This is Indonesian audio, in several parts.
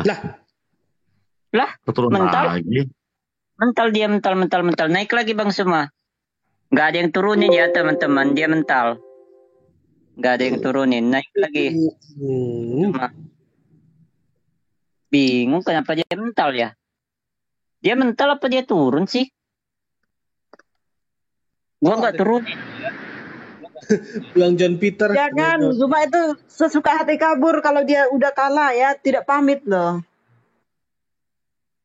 Lah, Lah, Turun mental. lagi. Mental dia, mental. Naik lagi Bang Suma. Nggak ada yang turunin ya teman-teman. Dia mental. Nggak ada yang turunin. Naik lagi. Cuma bingung kenapa dia mental ya. Dia mental apa dia turun sih? Gua nggak turunin. bilang John Peter. Jangan, Zuma itu sesuka hati kabur kalau dia udah kalah ya, tidak pamit loh.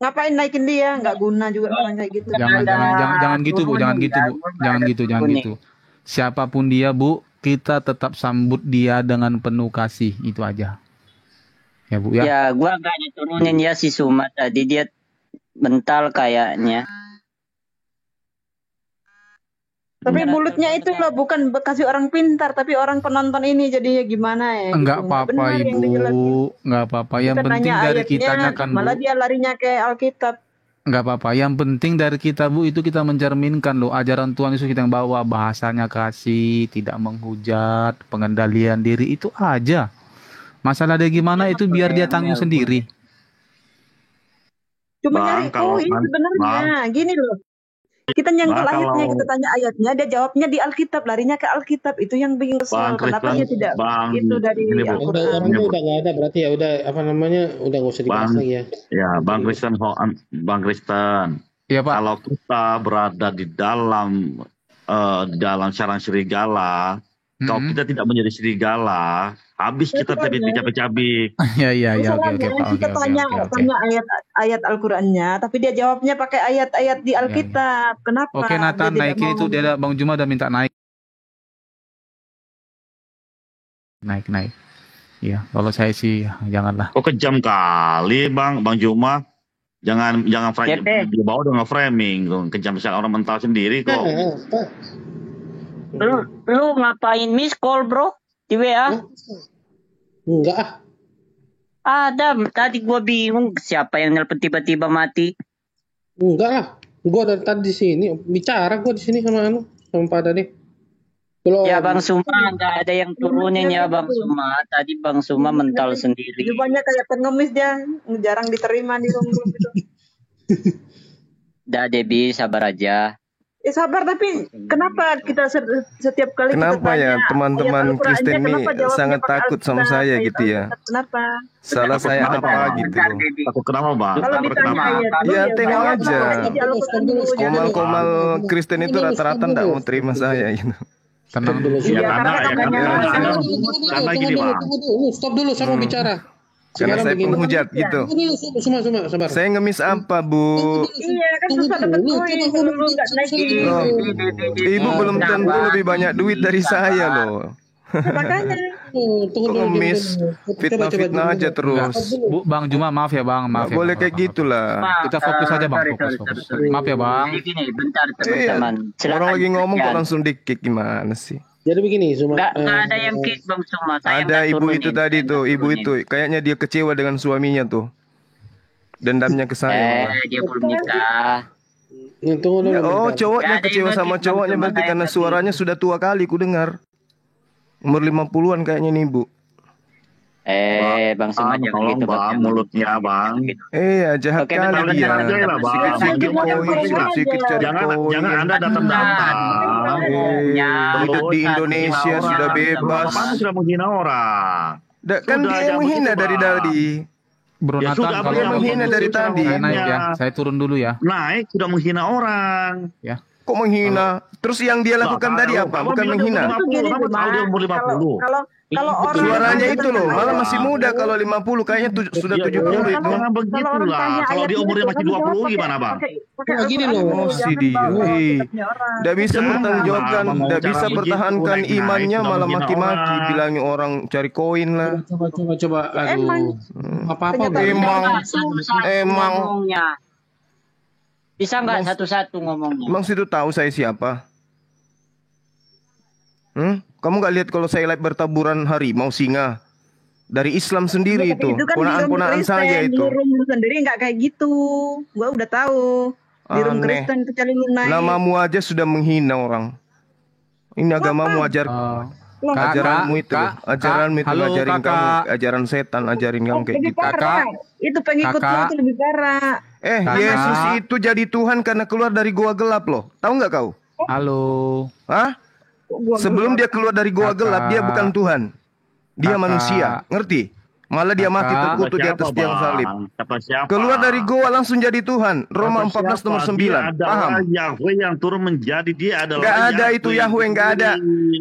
Ngapain naikin dia? Nggak guna juga orang kayak gitu. Jangan gitu Bu, jangan gitu. Siapapun dia Bu, kita tetap sambut dia dengan penuh kasih, itu aja. Ya Bu ya. Ya, gua nggak turunin ya si Suma tadi, dia mental kayaknya. Tapi mulutnya itu loh bukan kasih orang pintar, tapi orang penonton ini jadinya gimana ya? Enggak gitu. apa-apa Ibu, enggak apa-apa. Yang Kita penting nanya dari ayatnya, kitanya kan Bu. malah dia larinya ke Alkitab. Enggak apa-apa. Yang penting dari kita Bu itu kita mencerminkan loh ajaran Tuhan Yesus kita yang bawa, bahasanya kasih, tidak menghujat, pengendalian diri, itu aja. Masalah dia gimana itu biar dia tanggung sendiri. Cuma Bang, nyari kalau poin sebenarnya. Gini loh. Kita nyenggol ayatnya, kita tanya ayatnya, dia jawabnya di Alkitab, larinya ke Alkitab. Itu yang bikin kesel. Kenapa dia tidak itu dari Al-Quran? Orangnya udah nggak ada berarti ya, udah apa namanya, udah nggak usah dibahas lagi ya. Ya, Bang Kristen. Iya Pak. Kalau kita berada di dalam sarang serigala, kalau kita tidak menjadi serigala, habis kita dicabik-cabik. Iya, oke Pak. Kita tanya ayat Al-Qurannya, tapi dia jawabnya pakai ayat-ayat di Alkitab. Kenapa? Oke Nathan, naikin itu dia Bang Juma udah minta naik. Naik. Iya, kalau saya sih janganlah. Kok kejam kali Bang Juma. Jangan di bawah dengan framing, kejam sekali, orang mental sendiri kok. Lu ngapain miss call bro di WA? Enggak. Ada, tadi gua bingung siapa yang nelpon tiba-tiba mati. Enggak lah. Gua dari tadi di sini bicara, gua di sini sama Pak Dani. Ya Bang Suma nggak ada yang turunin ya Bang Suma. Tadi Bang Suma mental sendiri. Banyak kayak pengemis dia, jarang diterima di room itu. Dah Debbie, sabar aja. Sabar, tapi kenapa kita setiap kali kenapa kita ya teman-teman Kristen ini sangat takut sama saya gitu ya? Kenapa? Salah saya apa gitu? Takut kenapa Bang? Kalau ditanya ya tengok aja. Komal-komal Kristen itu rata-rata tidak mau terima saya gitu. Tenang dulu. Karena gini Bang. Stop dulu, saya mau bicara. Karena saya penghujat gitu. Sabar. Saya ngemis apa Bu? Iya kan susah dapat poin kalau lu nggak naikin. Ibu belum tentu lebih banyak duit dari saya loh. Makanya. Kok ngemis? Fitnah aja terus. Bu Bang Juma maaf ya Bang, maaf ya. Boleh kayak gitulah. Kita fokus aja Bang, fokus. Maaf ya Bang. Gini, bentar teman-teman. Orang lagi ngomong kok langsung di-kick, gimana sih? Jadi begini, nggak ada yang kick Bang Suma. Ada ibu itu tadi tuh, ibu itu kayaknya dia kecewa dengan suaminya tuh. Dendamnya ke saya. Dia belum nikah. Oh, cowoknya kecewa sama cowoknya berarti karena suaranya sudah tua kali ku dengar. Umur 50-an kayaknya nih, Bu. Bang Suma jangan gitu Bang, mulutnya Bang. Jahat kali dia. Sikit cari koin. Jangan Anda datang-datang. Hidup di Indonesia sudah bebas. Sudah menghina orang. Kan dia yang menghina dari tadi. Bro Nathan, kalau dia menghina dari tadi. Naik ya, saya turun dulu ya. Naik sudah menghina orang. Ya. Kok menghina? Terus yang dia lakukan tadi apa? Bukan menghina. Dia umur 50. Kalau orang suaranya itu loh, malah masih muda. Kalau 50 kayaknya sudah 70 itu. Jangan begitu lah. Kalau dia umurnya masih 20 gimana Bang? Gini loh. Si dia. Tidak bisa bertanggungjawabkan, tidak bisa pertahankan imannya, malah maki-maki, bilangnya orang cari koin lah. Coba. Aduh. Apa-apa. Emang. Bisa nggak satu-satu ngomongnya? Emang situ tahu saya siapa? Kamu nggak lihat kalau saya live bertaburan harimau singa? Dari Islam sendiri itu. Ponaan-ponaan saya itu. Di room sendiri nggak kayak gitu. Gua udah tahu. Di room Kristen kecuali lu naik. Namamu aja sudah menghina orang. Ini agamamu ajar. Ajaranmu itu, ajaranmu itu halo, ngajarin kakak. kamu, ajaran setan, ajarin kamu kayak Lebih gitu. parah. Itu pengikutnya Kakak. itu lebih parah. Kakak. Yesus itu jadi Tuhan karena keluar dari gua gelap loh. Tahu nggak kau? Halo. Hah? Sebelum dia keluar dari gua Kakak. gelap, dia bukan Tuhan. Dia Kakak. manusia, ngerti? Malah dia mati Kakak. terkutuk di atas tiang salib. Siapa? Keluar dari gua langsung jadi Tuhan. Roma 14 nomor 9. Dia adalah Paham? Yahweh yang turun menjadi, dia adalah Gak ada itu Yahweh, gak ada.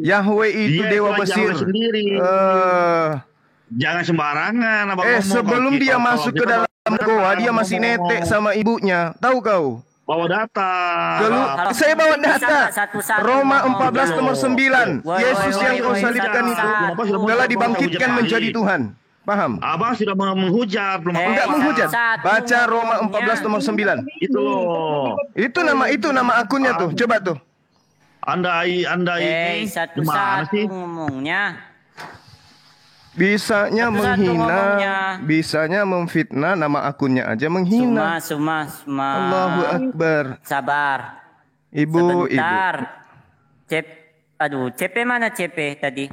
Yahweh itu Dia dewa itulah Mesir. Yahweh sendiri. Jangan sembarangan abang ngomong. Sebelum Kalau dia kita- masuk ke dalam goa, dia masih netek sama ibunya. Tahu kau? bawa data. Halo. Saya bawa data. Bisa satu-satu Roma ngomong. 14 nomor 9. Woi, Yesus woi, yang woi, kau woi, salibkan itu satu-satu. telah dibangkitkan menjadi Tuhan. Paham? Abang sudah menghujat, belum apa? Enggak menghujat. satu-satu Baca Roma ngomongnya. 14 nomor 9. Itu loh. Itu nama akunnya tuh. Coba tuh. Anda ini gimana Satu-satu sih? ngomongnya. Bisanya Satu-satu menghina, ngomongnya. bisanya memfitnah, nama akunnya aja menghina. Suma. Allahu Akbar. Sabar. Ibu. Sebentar. CP mana CP tadi?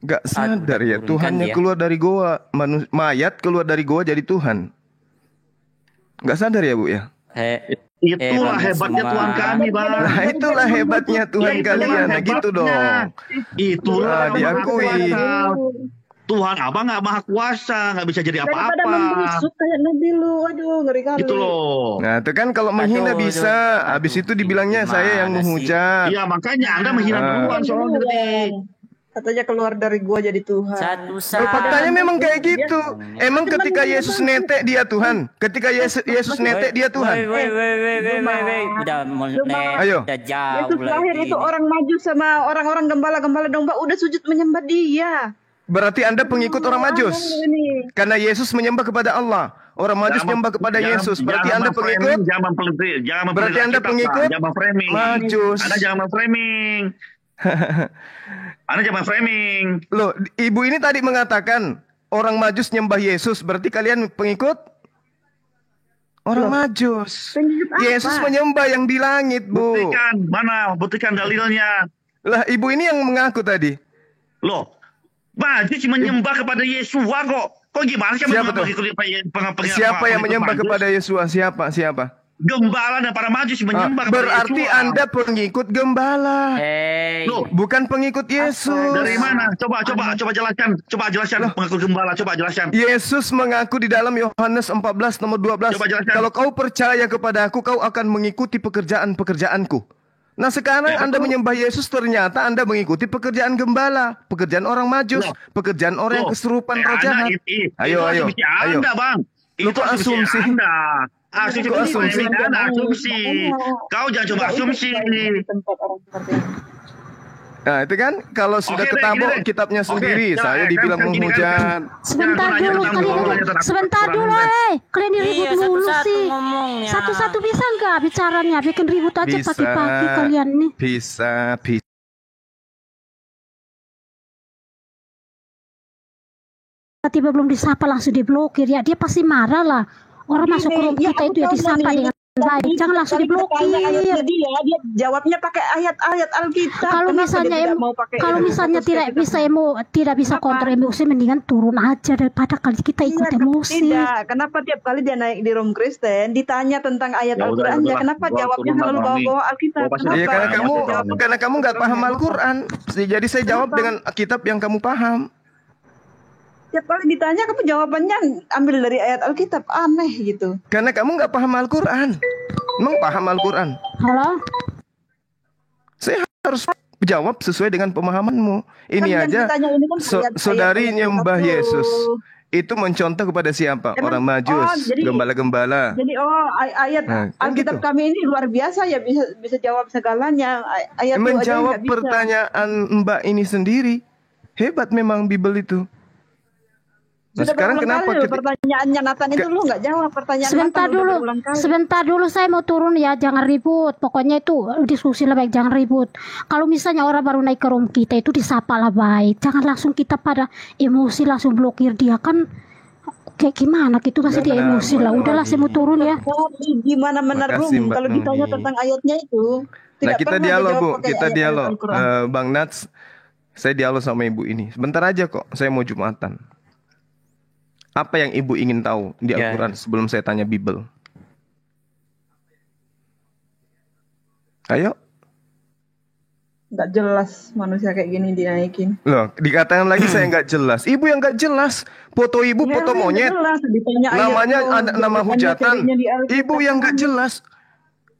Gak sadar ya, turunkan Tuhannya dia. keluar dari goa, mayat keluar dari goa jadi Tuhan. Gak sadar ya Bu ya? Itulah hebatnya semua. Tuhan kami, Bang. Nah itulah hebatnya Tuhan Itulah kalian, nah gitu hebatnya. dong. Itulah Ah, diakui. Tuhan abang nggak maha kuasa, nggak bisa jadi Daripada apa-apa. membusuk kayak Nabi lu. Aduh, ngeri kali. Itu loh. Nah itu kan kalau menghina Aduh, bisa, aduh. habis itu dibilangnya saya yang Gimana sih? menghujat. Iya makanya Anda menghina duluan soalnya tadi. Katanya keluar dari gua jadi Tuhan. Satu-satu. Faktanya memang kayak gitu. Emang ketika Yesus netek dia Tuhan. Ketika Yesus netek dia Tuhan. Woi. Udah mulai. Ayo. Udah jauh Yesus lahir lagi itu ini. orang maju sama orang-orang gembala-gembala domba udah sujud menyembah dia. Berarti Anda pengikut orang Majus. Ini. Karena Yesus menyembah kepada Allah. Orang Majus menyembah kepada Yesus. Berarti Anda pengikut Jangan Berarti Anda pengikut Jangan framing. Majus. Anda jangan framing. Anda jangan framing. Loh, ibu ini tadi mengatakan orang Majus nyembah Yesus. Berarti kalian pengikut orang Majus. Pengikut apa? Yesus menyembah yang di langit, Bu. Buktikan mana? Buktikan dalilnya. Lah, ibu ini yang mengaku tadi. Loh, Majus menyembah kepada Yesua kok. Kok gimana sih? Siapa tuh? Siapa yang menyembah kepada Yesua? Siapa? Gembala dan para Majus menyembah kepada Berarti Yesua. Anda pengikut gembala. Loh, Bukan pengikut Yesus. dari mana? Coba jelaskan. Coba jelaskan pengaku gembala. Coba jelaskan. Yesus mengaku di dalam Yohanes 14 nomor 12. Coba jelaskan. Kalau kau percaya kepada aku, kau akan mengikuti pekerjaan-pekerjaanku. Nah sekarang Ya, Anda betul. menyembah Yesus, ternyata Anda mengikuti pekerjaan gembala, pekerjaan orang Majus, Loh. pekerjaan orang yang kesurupan roh Anda, jahat. Ayo. asumsi Anda, Bang. Lu kok asumsi? Anda. Asumsi Kok asumsi? Anda asumsi. Kau jangan cuma asumsi. Tempat orang seperti itu. Nah itu kan kalau sudah Oke, deh, ketemu gini deh. kitabnya Oke, sendiri, ya, saya dibilang kan, gini, menghujat. Sebentar Jangan dulu tanya tentang kalian, sebentar kurang dulu, ajar. kalian ribut Iya, mulu satu-satu sih. ngomongnya. Satu-satu bisa nggak bicaranya? Bikin ribut aja Bisa. pagi-pagi kalian nih. Bisa. Tiba belum disapa langsung diblokir ya, dia pasti marah lah. Orang masuk ke room kita itu ya disapa dengan baik, jangan langsung diblokir. Dia jawabnya pakai ayat-ayat Alkitab. Kalau Kenapa misalnya dia tidak mau pakai kalau misalnya tidak bisa kontrol emosi, mendingan turun aja daripada kali kita ikut Iya, emosi. Tidak, kenapa tiap kali dia naik di room Kristen ditanya tentang ayat Ya udah, Al-Qur'annya, udah. kenapa Gua jawabnya turun selalu Bang Rami. bawa Alkitab? Gua pasti Kenapa? Iya Kenapa? karena kamu nggak paham Al-Quran. Jadi saya jawab dengan kitab yang kamu paham. Tiap kali ditanya kamu jawabannya ambil dari ayat Alkitab, aneh gitu. Karena kamu nggak paham Al-Quran. Emang paham Al-Quran? Halo, Saya harus jawab sesuai dengan pemahamanmu. Ini Kan yang aja ditanya ini kan ayat-ayat saudari Alkitab nyembah tuh. Yesus. Itu mencontoh kepada siapa? Emang- Orang Majus, jadi- gembala-gembala. Jadi ayat Nah, kan Alkitab gitu. kami ini luar biasa ya, bisa jawab segalanya. Ayat itu aja Menjawab nggak bisa. pertanyaan Mbak ini sendiri. Hebat memang Bible itu. Nah, Sudah sekarang berulang kenapa kali loh kita- pertanyaannya Nathan itu lu nggak jawab pertanyaan sebentar Nathan udah dulu, berulang kali. sebentar dulu saya mau turun ya, jangan ribut. Pokoknya itu diskusi lah baik, jangan ribut. Kalau misalnya orang baru naik ke room kita itu disapa lah baik, jangan langsung kita pada emosi langsung blokir dia kan. Kayak gimana gitu pasti dia Benar, emosi lah. benar. Udahlah saya mau turun ya. Jadi gimana menarum Makasih, Mbak kalau ditanya Nuni. tentang ayatnya itu? Nah, kita pernah dialog, dijawab Bu. pakai Kita ayat dialog. Al-Quran. Bang Nats, Saya dialog sama ibu ini. Sebentar aja kok, saya mau Jumatan. Apa yang ibu ingin tahu di Al-Quran sebelum saya tanya Bible? Ayo. Nggak jelas manusia kayak gini dinaikin. Loh, dikatakan lagi saya nggak jelas. Ibu yang nggak jelas. Foto ibu Ya, foto monyet. jelas. Ditanya Namanya ayat ada nama jawabannya hujatan. carinya di Alkitab. Ibu yang nggak jelas.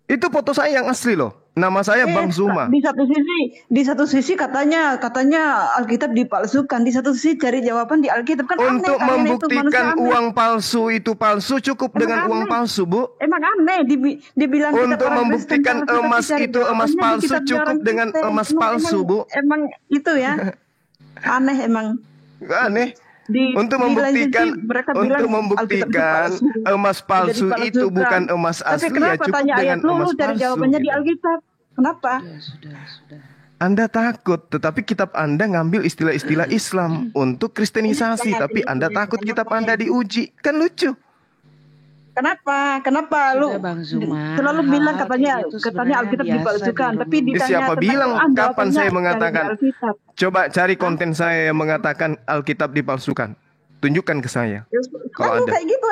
Itu foto saya yang asli loh. Nama saya Bang Zuma. Di satu sisi katanya Alkitab dipalsukan, di satu sisi cari jawaban di Alkitab, kan Untuk aneh, membuktikan itu uang palsu itu palsu cukup dengan uang palsu, Bu. Emang aneh dibilang Untuk kitab orang membuktikan Kristen palsu, tapi emas cari itu emas jawabannya di palsu kitabnya cukup orang dengan Kristen. emas palsu, Bu. Emang itu ya aneh emang. Aneh. Untuk Di lain membuktikan sisi, mereka bilang Alkitab itu palsu. emas palsu Jadi itu dipalsukan. bukan emas Tapi asli ya kenapa cukup tanya dengan ayat lu emas cari palsu. jawabannya di Gitu. Alkitab? Kenapa? Anda takut, tetapi kitab Anda ngambil istilah-istilah Islam untuk kristenisasi, tapi Anda takut kitab Anda diuji. Kan lucu. Kenapa? Kenapa lu Bang Zuma, selalu bilang katanya kayak gitu Alkitab sebenarnya dipalsukan, biasa tapi ditanya Siapa tentang bilang? Quran, Kapan jawabannya saya cari mengatakan? di Alkitab. Coba cari konten saya yang mengatakan Alkitab dipalsukan. Tunjukkan ke saya. Kalau Selalu ada. kayak gitu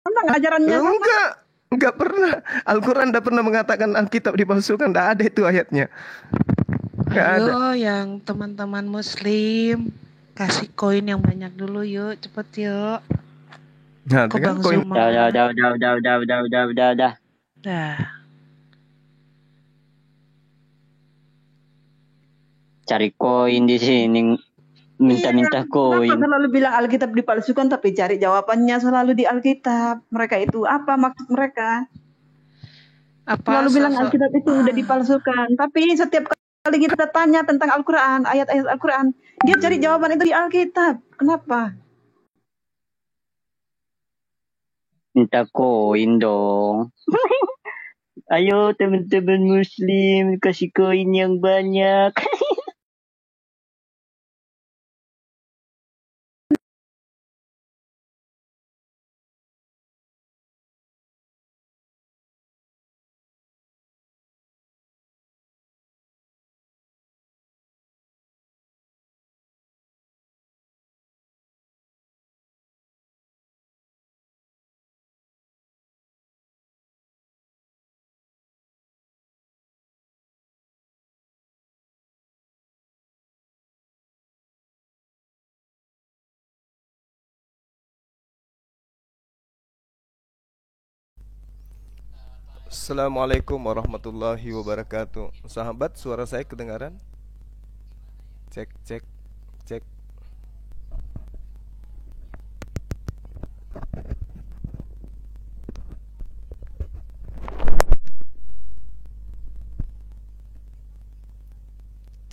emang ajarannya sama. Enggak pernah. Al-Quran tidak pernah mengatakan Alkitab dipalsukan. Tidak ada itu ayatnya. Enggak ada. Ayo yang teman-teman muslim kasih koin yang banyak dulu yuk, cepet yuk. Nah, Ke dengan Bang koin. Zuma. Udah. Dah. Cari koin di sini. Minta-minta koin. Kenapa selalu bilang Alkitab dipalsukan tapi cari jawabannya selalu di Alkitab? Mereka itu apa maksud mereka? Selalu bilang Alkitab itu udah dipalsukan, tapi setiap kali kita tanya tentang Al-Quran, ayat-ayat Al-Quran, dia cari jawaban itu di Alkitab. Kenapa? Minta koin dong. Ayo teman-teman muslim kasih koin yang banyak. Assalamualaikum warahmatullahi wabarakatuh. Sahabat, suara saya kedengaran? Cek, cek, cek.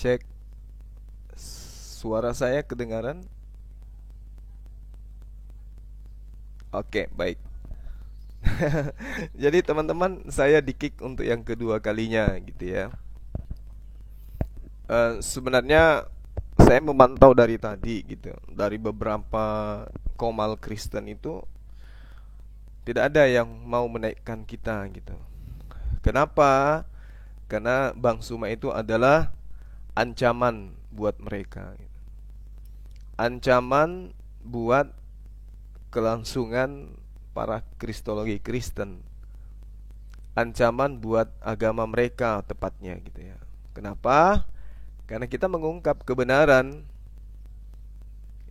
Cek. Suara saya kedengaran? Oke, baik. Jadi teman-teman, saya di-kick untuk yang kedua kalinya gitu ya. Sebenarnya saya memantau dari tadi gitu, dari beberapa komal Kristen itu tidak ada yang mau menaikkan kita gitu. Kenapa? Karena Bang Zuma itu adalah ancaman buat mereka gitu. Ancaman buat kelangsungan para kristologi Kristen, ancaman buat agama mereka tepatnya gitu ya. Kenapa? Karena kita mengungkap kebenaran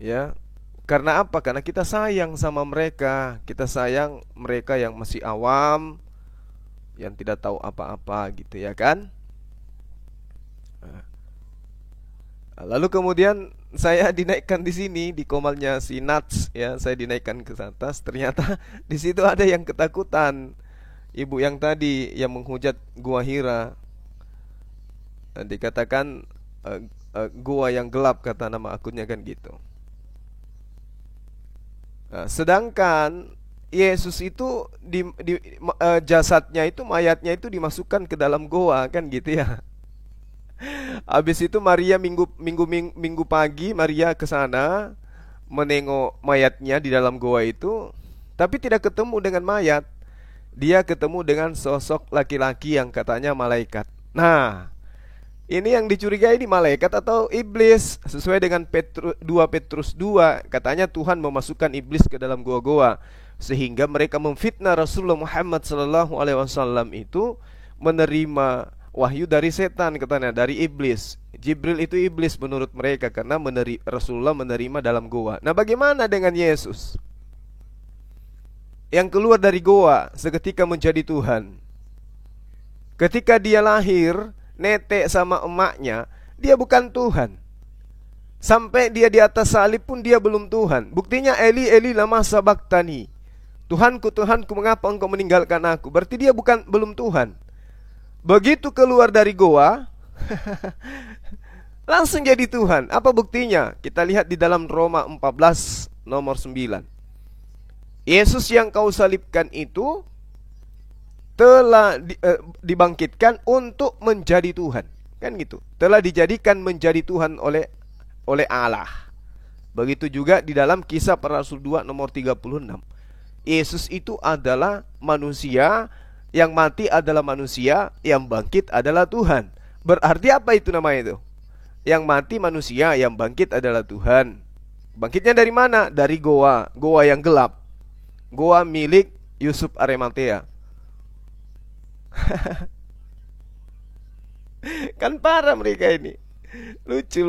ya. Karena apa? Karena kita sayang sama mereka. Kita sayang mereka yang masih awam, yang tidak tahu apa-apa gitu ya kan. Lalu kemudian saya dinaikkan di sini di komalnya si Nats ya, saya dinaikkan ke atas. Ternyata di situ ada yang ketakutan. Ibu yang tadi yang menghujat Gua Hira, dikatakan gua yang gelap kata nama akunnya kan gitu. Sedangkan Yesus itu jasadnya itu, mayatnya itu dimasukkan ke dalam goa kan gitu ya. Habis itu Maria minggu pagi Maria ke sana menengok mayatnya di dalam goa itu, tapi tidak ketemu dengan mayat. Dia ketemu dengan sosok laki-laki yang katanya malaikat. Nah, Ini yang dicurigai ini malaikat atau iblis? Sesuai dengan 2 Petrus 2, katanya Tuhan memasukkan iblis ke dalam goa-goa sehingga mereka memfitnah Rasulullah Muhammad SAW itu menerima wahyu dari setan, katanya dari iblis. Jibril itu iblis menurut mereka karena Rasulullah menerima dalam goa. Nah, bagaimana dengan Yesus yang keluar dari goa seketika menjadi Tuhan? Ketika dia lahir, netek sama emaknya, dia bukan Tuhan. Sampai dia di atas salib pun dia belum Tuhan. Buktinya Eli, Eli lama sabaktani. Tuhanku, Tuhanku, mengapa engkau meninggalkan aku? Berarti dia belum Tuhan. Begitu keluar dari goa, langsung jadi Tuhan. Apa buktinya? Kita lihat di dalam Roma 14 nomor 9. Yesus yang kau salibkan itu telah dibangkitkan untuk menjadi Tuhan. Kan gitu. Telah dijadikan menjadi Tuhan oleh Allah. Begitu juga di dalam Kisah Para Rasul 2 nomor 36. Yesus itu adalah manusia, yang mati adalah manusia, yang bangkit adalah Tuhan. Berarti apa itu namanya itu? Yang mati manusia, yang bangkit adalah Tuhan. Bangkitnya dari mana? Dari goa, goa yang gelap. Goa milik Yusuf Arimatea. Kan parah mereka ini. Lucu.